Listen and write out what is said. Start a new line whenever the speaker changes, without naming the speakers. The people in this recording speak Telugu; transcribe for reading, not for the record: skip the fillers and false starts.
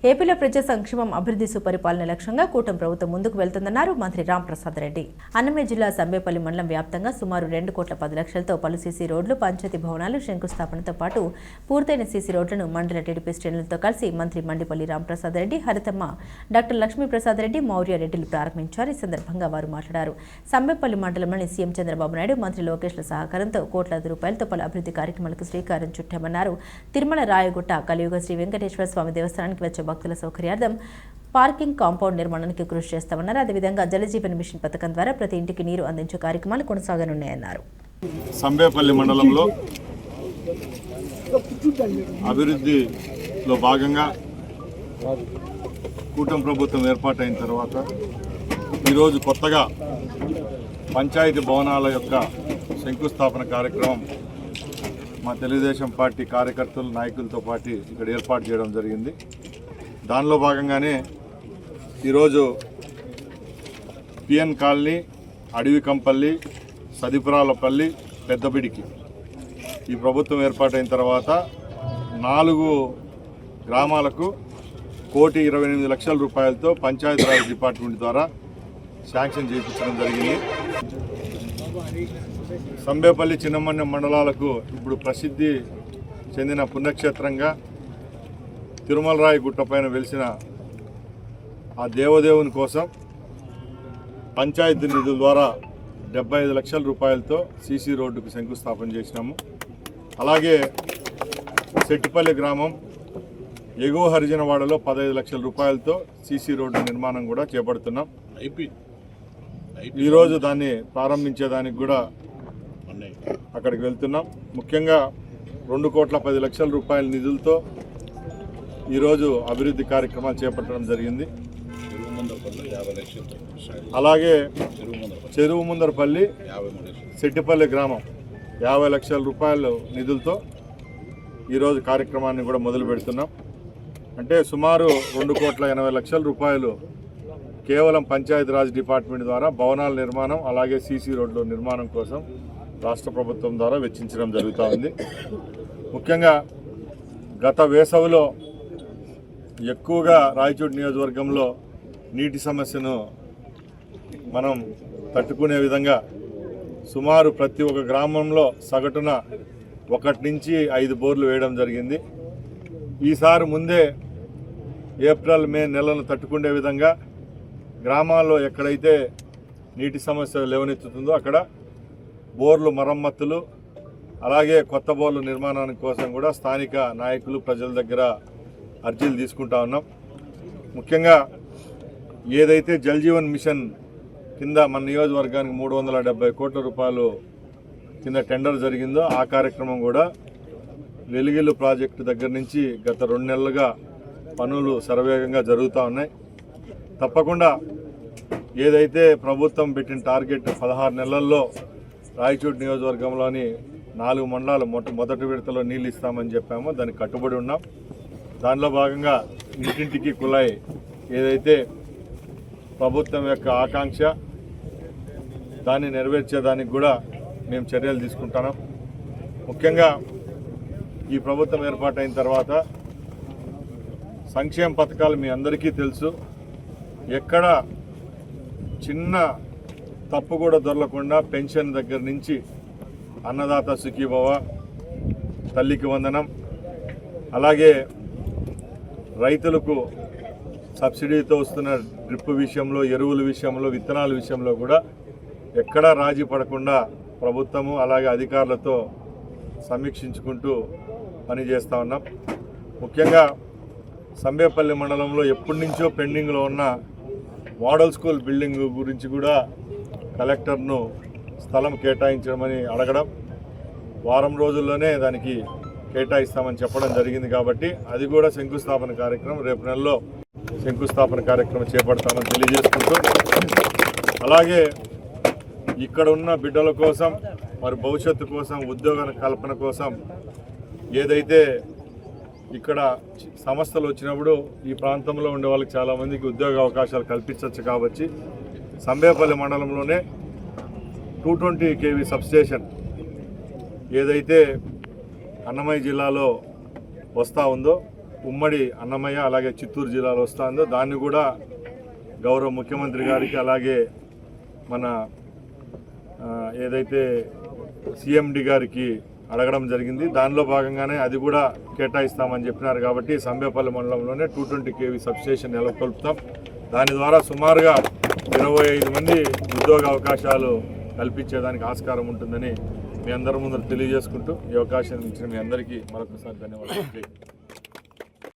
ఏపీలో ప్రజా సంక్షేమం అభివృద్ధి సుపరిపాలన లక్ష్యంగా కూటమి ప్రభుత్వం ముందుకు వెళ్తుందన్నారు మంత్రి రాంప్రసాద్ రెడ్డి. అన్నమయ్య జిల్లా సంబేపల్లి మండలం వ్యాప్తంగా సుమారు 2,10,00,000తో పలు సీసీ రోడ్లు, పంచాయతీ భవనాలు శంకుస్థాపనతో పాటు పూర్తయిన సీసీ రోడ్లను మండల టీడీపీ శ్రేణులతో కలిసి మంత్రి మండిపల్లి రాంప్రసాద్ రెడ్డి, హరితమ్మ, డాక్టర్ లక్ష్మీప్రసాద్ రెడ్డి, మౌర్య రెడ్డిలు ప్రారంభించారు. ఈ సందర్భంగా వారు మాట్లాడారు. సంబేపల్లి మండలంలోని సీఎం చంద్రబాబు నాయుడు, మంత్రి లోకేష్ల సహకారంతో కోట్లాది రూపాయలతో పలు అభివృద్ధి కార్యక్రమాలకు శ్రీకారం చుట్టామన్నారు. తిరుమల రాయగుట్ట కలియుగ శ్రీ వెంకటేశ్వర స్వామి దేవస్థానానికి వచ్చే భక్తుల సౌకర్యార్థం పార్కింగ్ కాంపౌండ్ నిర్మాణానికి కృషి చేస్తామన్నారు. అదేవిధంగా జలజీవన్ మిషన్ పథకం ద్వారా ప్రతి ఇంటికి నీరు అందించే కార్యక్రమాలు కొనసాగనున్నాయన్నారు.
సంబేపల్లి మండలంలో అభివృద్ధిలో భాగంగా కూటమి ప్రభుత్వం ఏర్పాటైన తర్వాత ఈరోజు కొత్తగా పంచాయతీ భవనాల యొక్క శంకుస్థాపన కార్యక్రమం మా తెలుగుదేశం పార్టీ కార్యకర్తలు, నాయకులతో పాటు ఇక్కడ ఏర్పాటు చేయడం జరిగింది. దానిలో భాగంగానే ఈరోజు పిఎన్ కాలనీ, అడవికంపల్లి, సదిపురాలపల్లి, పెద్దబిడికి ఈ ప్రభుత్వం ఏర్పాటైన తర్వాత 4 గ్రామాలకు 1,28,00,000 రూపాయలతో పంచాయతీరాజ్ డిపార్ట్మెంట్ ద్వారా శాంక్షన్ చేయించడం జరిగింది. సంబేపల్లి, చిన్నమన్యం మండలాలకు ఇప్పుడు ప్రసిద్ధి చెందిన పుణ్యక్షేత్రంగా తిరుమల రాయి గుట్టపైన వెలిసిన ఆ దేవదేవుని కోసం పంచాయతీ నిధుల ద్వారా 75 లక్షల రూపాయలతో సీసీ రోడ్డుకు శంకుస్థాపన చేసినాము. అలాగే సెట్టిపల్లి గ్రామం ఎగువ హరిజనవాడలో 15 లక్షల రూపాయలతో సీసీ రోడ్డు నిర్మాణం కూడా చేపడుతున్నాం. ఈరోజు దాన్ని ప్రారంభించేదానికి కూడా అక్కడికి వెళ్తున్నాం. ముఖ్యంగా 2,10,00,000 రూపాయల నిధులతో ఈరోజు అభివృద్ధి కార్యక్రమాలు చేపట్టడం జరిగింది. అలాగే చెరువు ముందరపల్లి, సెట్టిపల్లి గ్రామం 50 లక్షల రూపాయల నిధులతో ఈరోజు కార్యక్రమాన్ని కూడా మొదలు పెడుతున్నాం. అంటే సుమారు 2,80,00,000 రూపాయలు కేవలం పంచాయతీరాజ్ డిపార్ట్మెంట్ ద్వారా భవనాల నిర్మాణం, అలాగే సీసీ రోడ్ల నిర్మాణం కోసం రాష్ట్ర ప్రభుత్వం ద్వారా వెచ్చించడం జరుగుతూ ఉంది. ముఖ్యంగా గత వేసవిలో ఎక్కువగా రాయచోటి నియోజకవర్గంలో నీటి సమస్యను మనం తట్టుకునే విధంగా సుమారు ప్రతి ఒక్క గ్రామంలో సగటున 1 నుంచి 5 బోర్లు వేయడం జరిగింది. ఈసారి ముందే ఏప్రిల్, మే నెలను తట్టుకునే విధంగా గ్రామాల్లో ఎక్కడైతే నీటి సమస్య లేవనెత్తుతుందో అక్కడ బోర్లు మరమ్మతులు, అలాగే కొత్త బోర్లు నిర్మాణానికి కోసం కూడా స్థానిక నాయకులు, ప్రజల దగ్గర అర్జీలు తీసుకుంటా ఉన్నాం. ముఖ్యంగా ఏదైతే జలజీవన్ మిషన్ కింద మన నియోజకవర్గానికి 370 కోట్ల రూపాయలు కింద టెండర్ జరిగిందో ఆ కార్యక్రమం కూడా వెలిగిల్లు ప్రాజెక్టు దగ్గర నుంచి గత 2 నెలలుగా పనులు శరవేగంగా జరుగుతూ ఉన్నాయి. తప్పకుండా ఏదైతే ప్రభుత్వం పెట్టిన టార్గెట్ 16 నెలల్లో రాయచోటి నియోజకవర్గంలోని 4 మండలాలు మొదటి విడతలో నీళ్ళు ఇస్తామని చెప్పామో దానికి కట్టుబడి ఉన్నాం. దానిలో భాగంగా ఇంటింటికి కుళాయి ఏదైతే ప్రభుత్వం యొక్క ఆకాంక్ష, దాన్ని నెరవేర్చేదానికి కూడా మేము చర్యలు తీసుకుంటున్నాం. ముఖ్యంగా ఈ ప్రభుత్వం ఏర్పాటైన తర్వాత సంక్షేమ పథకాలు మీ అందరికీ తెలుసు. ఎక్కడ చిన్న తప్పు కూడా దొరకకుండా పెన్షన్ దగ్గర నుంచి అన్నదాత సుఖీభవ, తల్లికి వందనం, అలాగే రైతులకు సబ్సిడీతో వస్తున్న డ్రిప్ విషయంలో, ఎరువుల విషయంలో, విత్తనాల విషయంలో కూడా ఎక్కడా రాజీ పడకుండా ప్రభుత్వము అలాగే అధికారులతో సమీక్షించుకుంటూ పనిచేస్తూ ఉన్నాం. ముఖ్యంగా సంబేపల్లి మండలంలో ఎప్పటి నుంచో పెండింగ్లో ఉన్న మోడల్ స్కూల్ బిల్డింగ్ గురించి కూడా కలెక్టర్ను స్థలం కేటాయించమని అడగడం, వారం రోజుల్లోనే దానికి కేటాయిస్తామని చెప్పడం జరిగింది. కాబట్టి అది కూడా శంకుస్థాపన కార్యక్రమం రేపు నెలలో శంకుస్థాపన కార్యక్రమం చేపడతామని తెలియజేసుకుంటూ, అలాగే ఇక్కడ ఉన్న బిడ్డల కోసం, మరి భవిష్యత్తు కోసం, ఉద్యోగ కల్పన కోసం ఏదైతే ఇక్కడ సంస్థలు వచ్చినప్పుడు ఈ ప్రాంతంలో ఉండే వాళ్ళకి చాలామందికి ఉద్యోగ అవకాశాలు కల్పించవచ్చు. కాబట్టి సంబేపల్లి మండలంలోనే 220 kV సబ్స్టేషన్ ఏదైతే అన్నమయ్య జిల్లాలో వస్తూ ఉందో ఉమ్మడి అన్నమయ్య అలాగే చిత్తూరు జిల్లాలో వస్తుందో దాన్ని కూడా గౌరవ ముఖ్యమంత్రి గారికి అలాగే మన ఏదైతే సిఎండి గారికి అడగడం జరిగింది. దానిలో భాగంగానే అది కూడా కేటాయిస్తామని చెప్పినారు. కాబట్టి సంబేపల్లి మండలంలోనే 220 kV సబ్స్టేషన్ నెలకొల్పుతాం. దాని ద్వారా సుమారుగా 25 మంది ఉద్యోగ అవకాశాలు కల్పించేదానికి ఆస్కారం ఉంటుందని మీ అందరి ముందర తెలియజేసుకుంటూ ఈ అవకాశం ఇచ్చిన మీ అందరికీ మరొకసారి ధన్యవాదాలు.